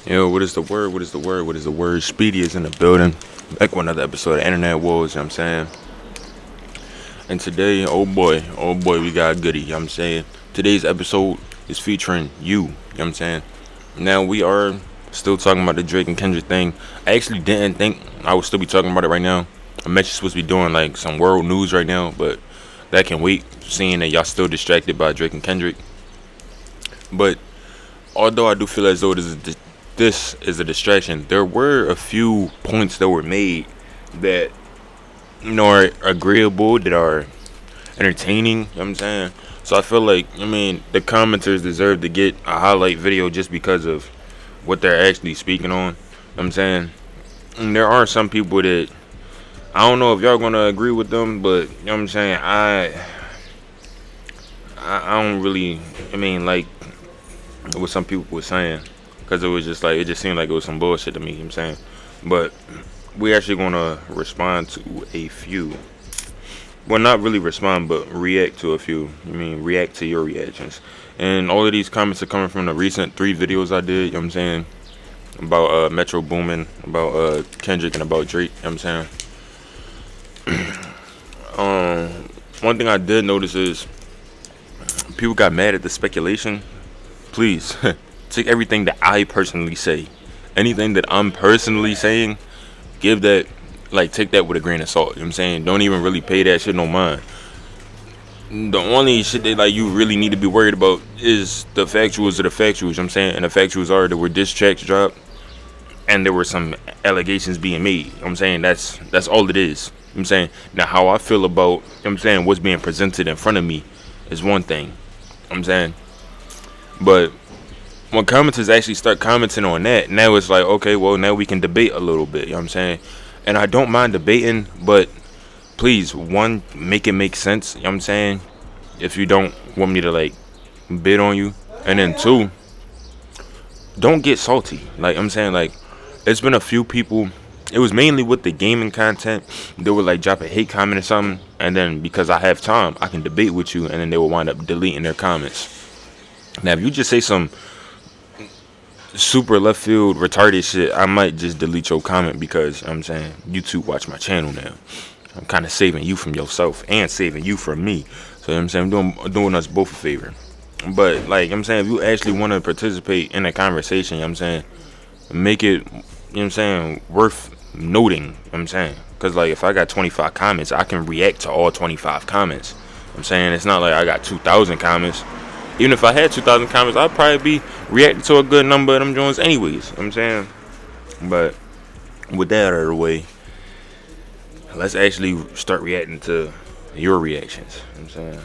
Yo, what is the word? What is the word? What is the word? Speedy is in the building. Back with another episode of Internet Wars, you know what I'm saying? And today, oh boy, we got a goodie, you know what I'm saying? Today's episode is featuring you know what I'm saying? Now, we are still talking about the Drake and Kendrick thing. I actually didn't think I would still be talking about it right now. I'm actually supposed to be doing like some world news right now, but that can wait, seeing that y'all still distracted by Drake and Kendrick. But although I do feel as though this is a distraction, there were a few points that were made that are agreeable, that are entertaining. You know what I'm saying? So I feel like the commenters deserve to get a highlight video just because of what they're actually speaking on. You know what I'm saying? And there are some people that I don't know if y'all gonna agree with them, but you know what I'm saying. I don't really. Like what some people were saying, because it just seemed like it was some bullshit to me. You know what I'm saying, but we actually gonna respond to a few. Well, not really respond, but react to a few. React to your reactions. And all of these comments are coming from the recent 3 videos I did. You know what I'm saying, about Metro Boomin, about Kendrick, and about Drake. You know what I'm saying. One thing I did notice is people got mad at the speculation. Please take everything that I personally say, anything that I'm personally saying, take that with a grain of salt. You know what I'm saying? Don't even really pay that shit no mind. The only shit that you really need to be worried about is the factuals of the factuals. You know what I'm saying? And the factuals are there were diss tracks dropped and there were some allegations being made. You know what I'm saying? That's all it is. You know what I'm saying? Now how I feel about, you know what I'm saying, what's being presented in front of me is one thing. You know what I'm saying? But when commenters actually start commenting on that, now it's like, okay, well, now we can debate a little bit. You know what I'm saying? And I don't mind debating, but please, one, make it make sense. You know what I'm saying? If you don't want me to, bid on you. And then 2, don't get salty. I'm saying, it's been a few people. It was mainly with the gaming content. They would, drop a hate comment or something. And then because I have time, I can debate with you. And then they will wind up deleting their comments. Now, if you just say some super left field retarded shit, I might just delete your comment because, you know what I'm saying, YouTube watch my channel now. I'm kind of saving you from yourself and saving you from me. So, you know what I'm saying, I'm doing us both a favor. But, you know what I'm saying, if you actually want to participate in a conversation, you know what I'm saying, make it, you know what I'm saying, worth noting, you know what I'm saying. Because, if I got 25 comments, I can react to all 25 comments. You know what I'm saying, it's not like I got 2,000 comments. Even if I had 2,000 comments, I'd probably be reacting to a good number of them joints anyways. You know what I'm saying? But with that out of the way, let's actually start reacting to your reactions. You know what I'm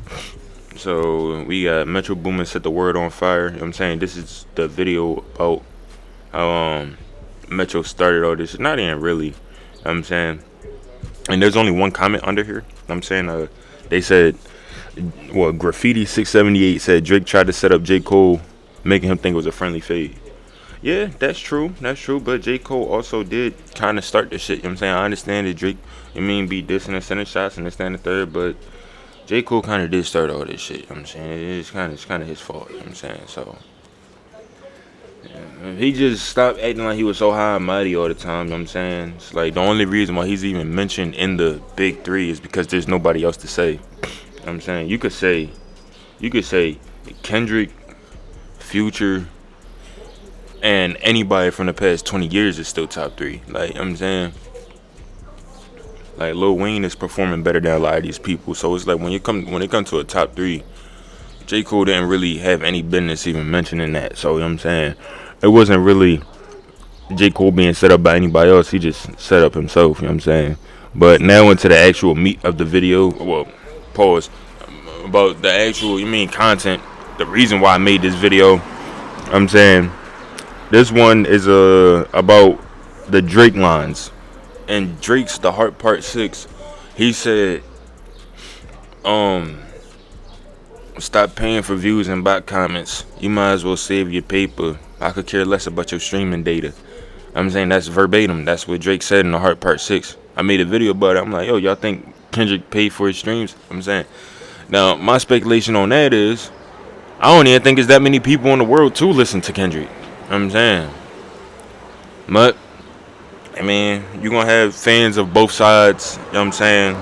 saying? So we got Metro Boomin set the word on fire. You know what I'm saying? This is the video about how Metro started all this. Not even really. You know what I'm saying? And there's only one comment under here. You know what I'm saying? They said, well, Graffiti 678 said Drake tried to set up J. Cole, making him think it was a friendly fade. Yeah, that's true. But J. Cole also did kind of start the shit. You know what I'm saying? I understand that Drake, be dissing and sending shots and this, that, and the third, but J. Cole kind of did start all this shit. You know what I'm saying? It's kind of his fault. You know what I'm saying? So, yeah, he just stopped acting like he was so high and mighty all the time. You know what I'm saying? It's the only reason why he's even mentioned in the big 3 is because there's nobody else to say. You know what I'm saying? You could say Kendrick, Future, and anybody from the past 20 years is still top 3. You know what I'm saying? Lil Wayne is performing better than a lot of these people. So it's when it comes to a top 3, J. Cole didn't really have any business even mentioning that. So, you know what I'm saying? It wasn't really J. Cole being set up by anybody else. He just set up himself, you know what I'm saying? But now into the actual meat of the video. Well, pause. About the actual, content. The reason why I made this video. I'm saying this one is about the Drake lines. And Drake's The Heart Part 6. He said, stop paying for views and bot comments. You might as well save your paper. I could care less about your streaming data. I'm saying that's verbatim. That's what Drake said in The Heart Part 6. I made a video about it. I'm like, yo, y'all think Kendrick paid for his streams? I'm saying. Now, my speculation on that is, I don't even think there's that many people in the world to listen to Kendrick. I'm saying. But I mean, you're gonna have fans of both sides, you know what I'm saying,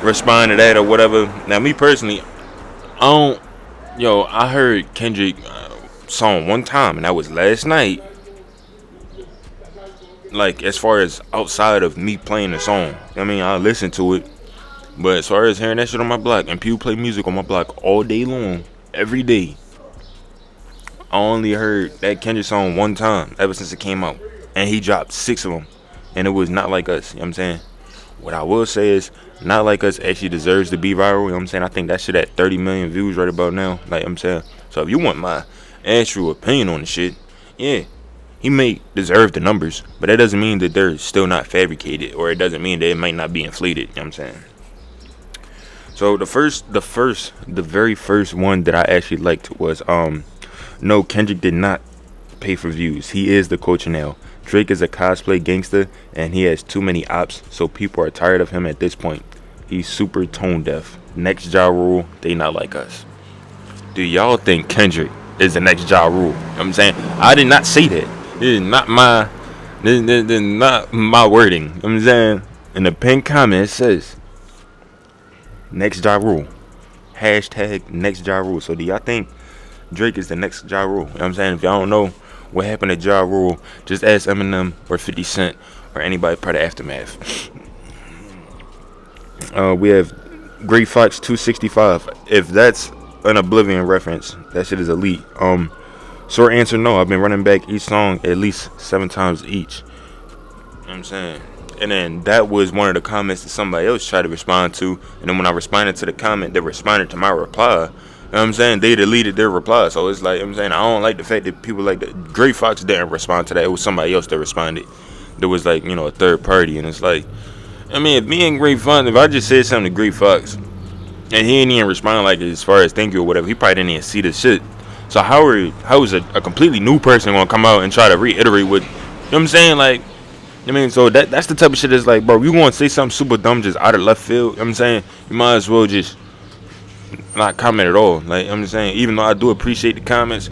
respond to that or whatever. Now me personally, I don't I heard Kendrick song one time and that was last night. Like as far as outside of me playing the song. I mean I listened to it. But as far as hearing that shit on my block and people play music on my block all day long, every day, I only heard that Kendrick song one time ever since it came out. And he dropped 6 of them. And it was Not Like Us. You know what I'm saying? What I will say is, Not Like Us actually deserves to be viral. You know what I'm saying? I think that shit at 30 million views right about now. Like, you know what I'm saying? So if you want my actual opinion on the shit, yeah, he may deserve the numbers. But that doesn't mean that they're still not fabricated. Or it doesn't mean that it might not be inflated. You know what I'm saying? So the very first one that I actually liked was no, Kendrick did not pay for views. He is the culture now. Drake is a cosplay gangster and he has too many ops, so people are tired of him at this point. He's super tone deaf. Next Ja Rule, they not like us. Do y'all think Kendrick is the next Ja Rule? You know what I'm saying? I did not say that. This is not my wording. You know what I'm saying? In the pinned comment it says next Ja Rule. Hashtag next Ja Rule. So do y'all think Drake is the next Ja Rule? You know what I'm saying? If y'all don't know what happened to Ja Rule, just ask Eminem or 50 Cent or anybody part of Aftermath. We have Great Fox 265. If that's an Oblivion reference, that shit is elite. Short answer, no. I've been running back each song at least 7 times each. You know what I'm saying? And then that was one of the comments that somebody else tried to respond to. And then when I responded to the comment that responded to my reply, you know what I'm saying, they deleted their reply. So it's like, you know what I'm saying, I don't like the fact that people like that. Great Fox didn't respond to that. It was somebody else that responded. There was like, a third party. And it's like, I mean, if me and Great Fox, if I just said something to Great Fox and he ain't even respond like as far as thank you or whatever, he probably didn't even see the shit. So how is a completely new person gonna come out and try to reiterate what, you know what I'm saying? Like, I mean, so that's the type of shit that's like, bro, you gonna say something super dumb just out of left field, you know what I'm saying? You might as well just not comment at all. Like, I'm just saying, even though I do appreciate the comments,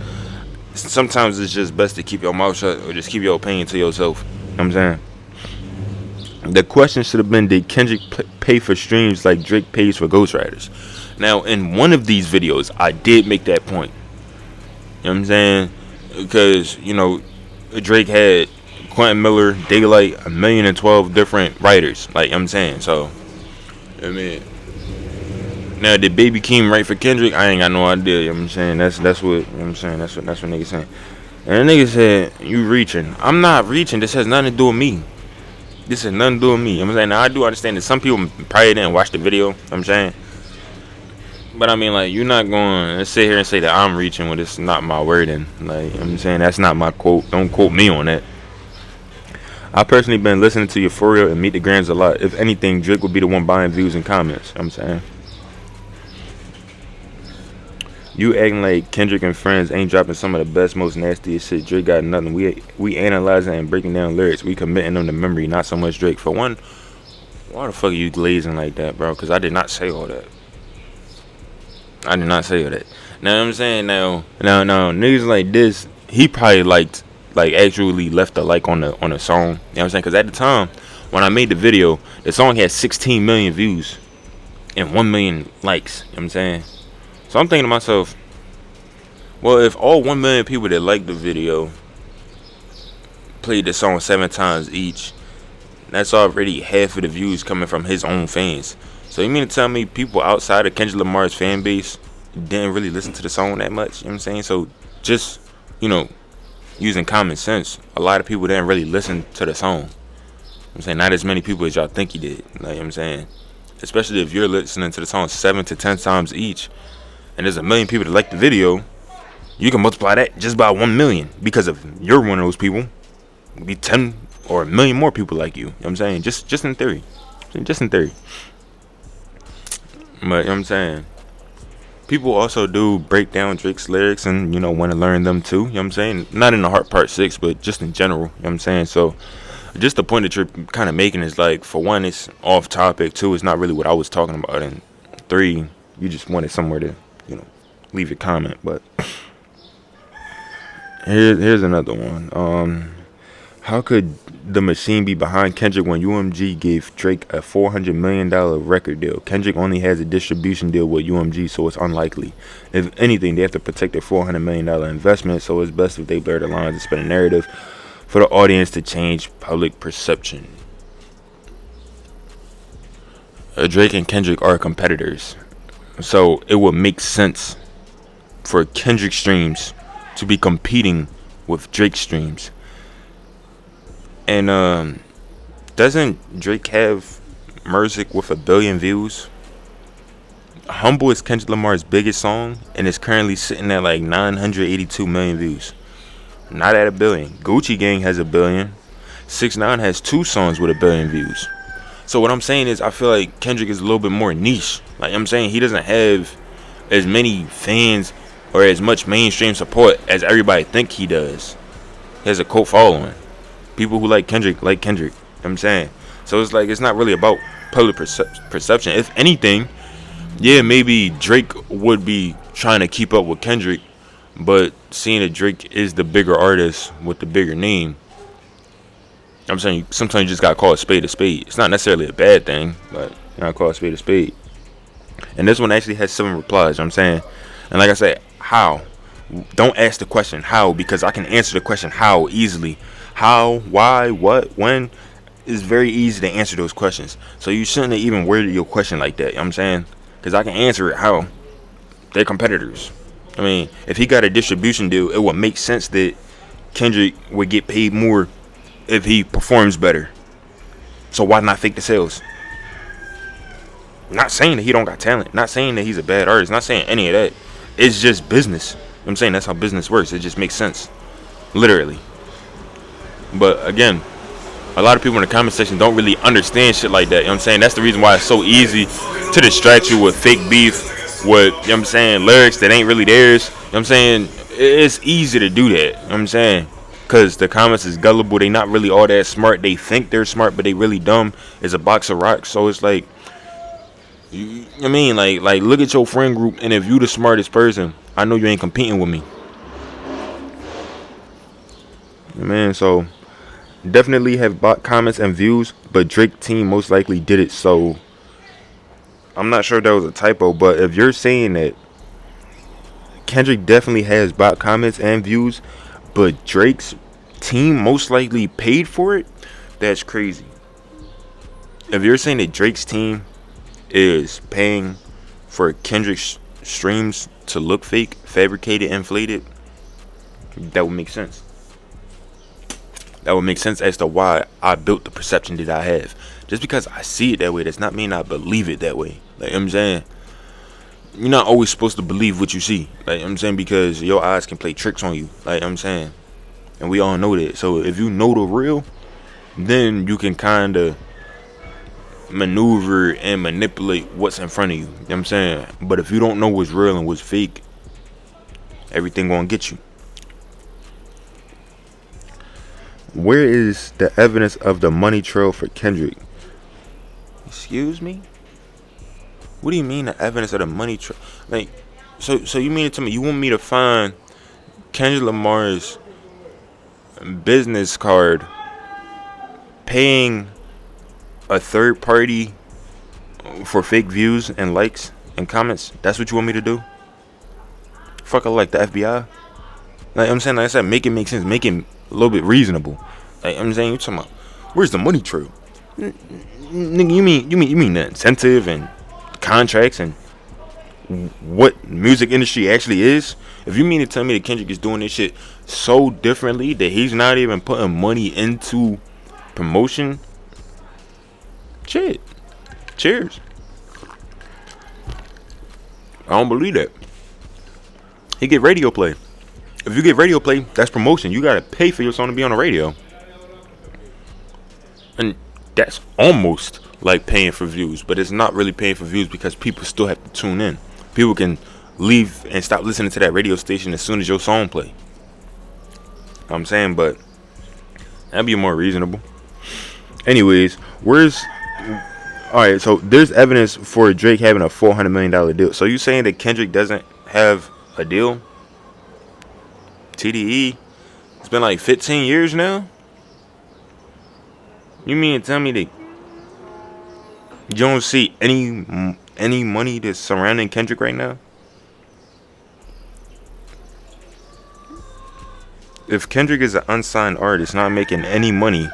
sometimes it's just best to keep your mouth shut or just keep your opinion to yourself. You know what I'm saying? The question should have been, did Kendrick pay for streams like Drake pays for Ghostwriters? Now, in one of these videos, I did make that point. You know what I'm saying? Because, Drake had Quentin Miller, Daylight, 1,012 different writers. Like, I'm saying, so, I mean, now did Baby Keem write for Kendrick? I ain't got no idea. You know what I'm saying? That's what, you know what I'm saying? That's what niggas saying. And the nigga said, you reaching. I'm not reaching. This has nothing to do with me. This has nothing to do with me. You know what I'm saying? Now, I do understand that some people probably didn't watch the video. You know what I'm saying? But I mean, like, you're not going to sit here and say that I'm reaching when it's not my wording. Like, you know what I'm saying? That's not my quote. Don't quote me on that. I personally been listening to Euphoria and Meet the Grams a lot. If anything, Drake would be the one buying views and comments. You know what I'm saying? You acting like Kendrick and friends ain't dropping some of the best, most nastiest shit. Drake got nothing. We analyzing and breaking down lyrics. We committing them to memory, not so much Drake. For one, why the fuck are you glazing like that, bro? Because I did not say all that. I did not say all that. Now I'm saying now niggas like this, he probably actually left a like on the song. You know what I'm saying? Because at the time when I made the video, the song had 16 million views and 1 million likes. You know what I'm saying? So I'm thinking to myself, well, if all 1 million people that liked the video played the song 7 times each, that's already half of the views coming from his own fans. So you mean to tell me people outside of Kendrick Lamar's fan base didn't really listen to the song that much? You know what I'm saying? So just, using common sense, a lot of people didn't really listen to the song. I'm saying not as many people as y'all think he did. Like, you know what I'm saying? Especially if you're listening to the song 7 to 10 times each, and there's 1 million people that like the video, you can multiply that just by 1 million. Because if you're one of those people, it'd be 10 or 1 million more people like you. You know what I'm saying? Just in theory. Just in theory. But, you know what I'm saying? People also do break down Drake's lyrics and, want to learn them too. You know what I'm saying? Not in the Heart Part 6, but just in general. You know what I'm saying? So, just the point that you're kind of making is like, for one, it's off topic. 2, it's not really what I was talking about. And 3, you just wanted somewhere to, leave a comment. But Here's another one. How could the machine be behind Kendrick when UMG gave Drake a $400 million record deal? Kendrick only has a distribution deal with UMG, so it's unlikely. If anything, they have to protect their $400 million investment, so it's best if they blur the lines and spin a narrative for the audience to change public perception. Drake and Kendrick are competitors, so it would make sense for Kendrick streams to be competing with Drake streams. And doesn't Drake have music with 1 billion views? Humble is Kendrick Lamar's biggest song, and it's currently sitting at like 982 million views. Not at 1 billion. Gucci Gang has 1 billion. 6ix9ine has 2 songs with 1 billion views. So what I'm saying is, I feel like Kendrick is a little bit more niche. Like I'm saying, he doesn't have as many fans or as much mainstream support as everybody think he does. He has a cult following. People who like Kendrick like Kendrick. You know what I'm saying? So it's like, it's not really about public perception. If anything, yeah, maybe Drake would be trying to keep up with Kendrick, but seeing that Drake is the bigger artist with the bigger name, I'm saying sometimes you just gotta call a spade a spade. It's not necessarily a bad thing, but you gotta call a spade a spade. And this one actually has 7 replies. You know what I'm saying, and like I said, how? Don't ask the question how, because I can answer the question how easily. How, why, what, when is very easy to answer those questions. So you shouldn't have even worded your question like that. You know what I'm saying? Because I can answer it how. They're competitors. I mean, if he got a distribution deal, it would make sense that Kendrick would get paid more if he performs better. So why not fake the sales? Not saying that he don't got talent. Not saying that he's a bad artist. Not saying any of that. It's just business. You know what I'm saying? That's how business works. It just makes sense. Literally. But again, a lot of people in the comment section don't really understand shit like that. You know what I'm saying? That's the reason why it's so easy to distract you with fake beef, with, you know what I'm saying, lyrics that ain't really theirs. You know what I'm saying? It's easy to do that. You know what I'm saying? Because the comments is gullible. They not really all that smart. They think they're smart, but they really dumb. It's a box of rocks. So it's like, I mean, like look at your friend group, and if you the smartest person, I know you ain't competing with me. Man, so definitely have bot comments and views, but Drake team most likely did it. So I'm not sure that was a typo, but if you're saying that Kendrick definitely has bot comments and views, but Drake's team most likely paid for it, that's crazy. If you're saying that Drake's team is paying for Kendrick's streams to look fake, fabricated, inflated, that would make sense. That would make sense as to why I built the perception that I have. Just because I see it that way does not mean I believe it that way. Like, you know what I'm saying? You're not always supposed to believe what you see. Like, you know what I'm saying? Because your eyes can play tricks on you. Like, you know what I'm saying? And we all know that. So if you know the real, then you can kind of maneuver and manipulate what's in front of you. You know what I'm saying? But if you don't know what's real and what's fake, everything gonna get you. Where is the evidence of the money trail for Kendrick? Excuse me? What do you mean the evidence of the money trail? Like, so you mean to tell me you want me to find Kendrick Lamar's business card paying a third party for fake views and likes and comments? That's what you want me to do? Fucker like the FBI? Like I'm saying, like I said, make it make sense, make it a little bit reasonable. Like I'm saying, you're talking about where's the money trail? Nigga, you mean the incentive and contracts and what music industry actually is? If you mean to tell me that Kendrick is doing this shit so differently that he's not even putting money into promotion, shit, cheers. I don't believe that. He get radio play. If you get radio play, that's promotion. You gotta pay for your song to be on the radio. And that's almost like paying for views, but it's not really paying for views because people still have to tune in. People can leave and stop listening to that radio station as soon as your song play. I'm saying, but that'd be more reasonable. Anyways, alright, so there's evidence for Drake having a $400 million deal. So you saying that Kendrick doesn't have a deal? TDE, It's been like 15 years now. You mean to tell me that you don't see any money that's surrounding Kendrick right now? If Kendrick is an unsigned artist not making any money,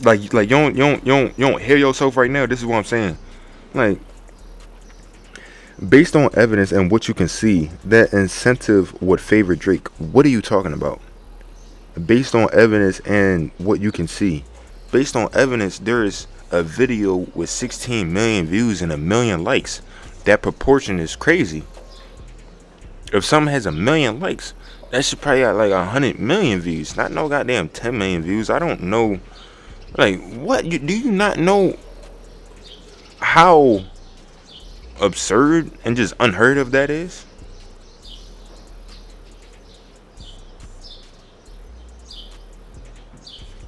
like you don't hear yourself right now. This is what I'm saying. Like, based on evidence and what you can see, that incentive would favor Drake. What are you talking about? Based on evidence and what you can see. Based on evidence, there is a video with 16 million views and 1 million likes. That proportion is crazy. If something has 1 million likes, that should probably have like 100 million views. Not no goddamn 10 million views. I don't know. Like, what? Do you not know how absurd and just unheard of that is?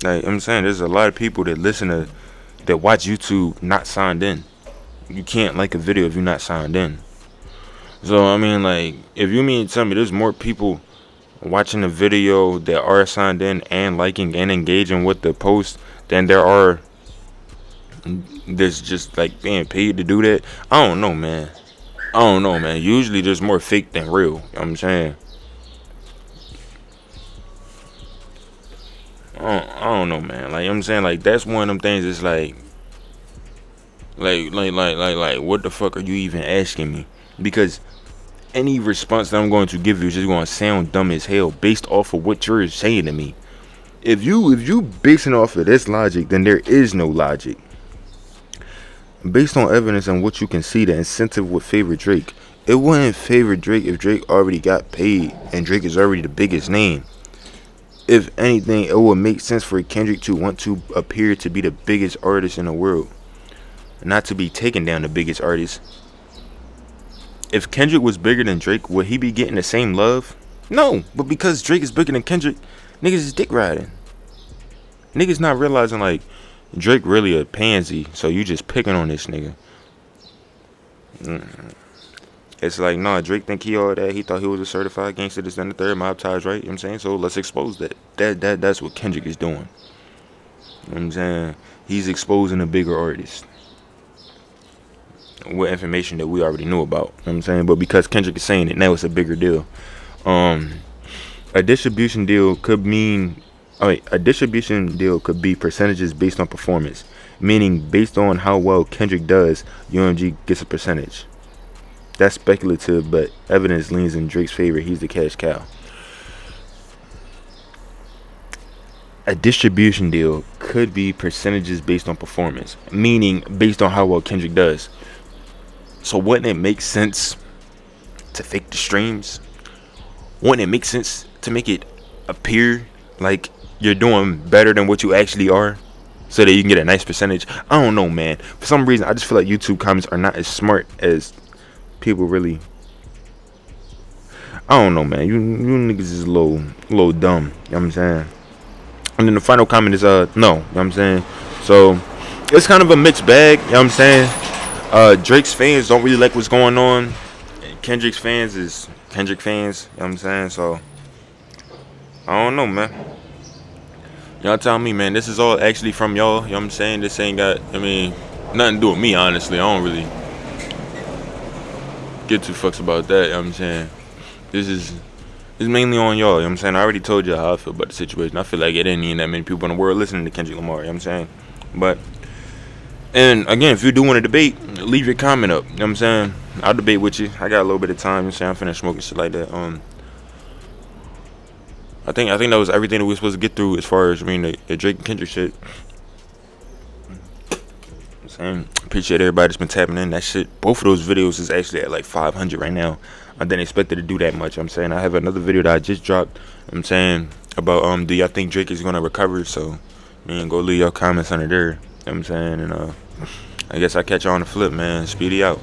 Like, I'm saying, there's a lot of people that watch YouTube not signed in. You can't like a video if you're not signed in. So I mean, like, if you mean to tell me there's more people watching the video that are signed in and liking and engaging with the post than there are that's just like being paid to do that, I don't know, man. I don't know, man. Usually there's more fake than real. You know what I'm saying? I don't know, man. Like, I'm saying, like, that's one of them things. It's like, what the fuck are you even asking me? Because any response that I'm going to give you is just going to sound dumb as hell based off of what you're saying to me. If you basing off of this logic, then there is no logic. Based on evidence and what you can see, the incentive would favor Drake. It wouldn't favor Drake if Drake already got paid and Drake is already the biggest name. If anything, it would make sense for Kendrick to want to appear to be the biggest artist in the world, not to be taking down the biggest artist. If Kendrick was bigger than Drake, would he be getting the same love? No, but because Drake is bigger than Kendrick, niggas is dick riding. Niggas not realizing, like, Drake really a pansy, so you just picking on this nigga. It's like, nah, Drake think he all that. He thought he was a certified gangster, this and the third, mob ties, right? You know what I'm saying? So let's expose that. That's what Kendrick is doing. You know what I'm saying? He's exposing a bigger artist with information that we already knew about. You know what I'm saying? But because Kendrick is saying it, now it's a bigger deal. A distribution deal could be percentages based on performance, meaning based on how well Kendrick does, UMG gets a percentage. That's speculative, but evidence leans in Drake's favor. He's the cash cow. A distribution deal could be percentages based on performance, meaning based on how well Kendrick does. So wouldn't it make sense to fake the streams? Wouldn't it make sense to make it appear like you're doing better than what you actually are, so that you can get a nice percentage? I don't know, man. For some reason, I just feel like YouTube comments are not as smart as people really. I don't know, man. You niggas is a little dumb. You know what I'm saying? And then the final comment is no. You know what I'm saying? So it's kind of a mixed bag. You know what I'm saying? Drake's fans don't really like what's going on. And Kendrick's fans is Kendrick fans. You know what I'm saying? So I don't know, man. Y'all tell me, man. This is all actually from y'all. You know what I'm saying? This ain't got, nothing to do with me, honestly. I don't really get two fucks about that. You know what I'm saying? This is mainly on y'all. You know what I'm saying? I already told y'all how I feel about the situation. I feel like it ain't even that many people in the world listening to Kendrick Lamar. You know what I'm saying? But, and again, if you do want to debate, leave your comment up. You know what I'm saying? I'll debate with you. I got a little bit of time. You know what I'm saying? I'm finna smoke and shit like that. I think that was everything that we were supposed to get through as far as the Drake and Kendrick shit. I'm saying, appreciate everybody that's been tapping in. That shit, both of those videos is actually at like 500 right now. I didn't expect it to do that much. I'm saying, I have another video that I just dropped. I'm saying about do y'all think Drake is gonna recover? So go leave your comments under there. You know what I'm saying, and I guess I catch y'all on the flip, man. Speedy out.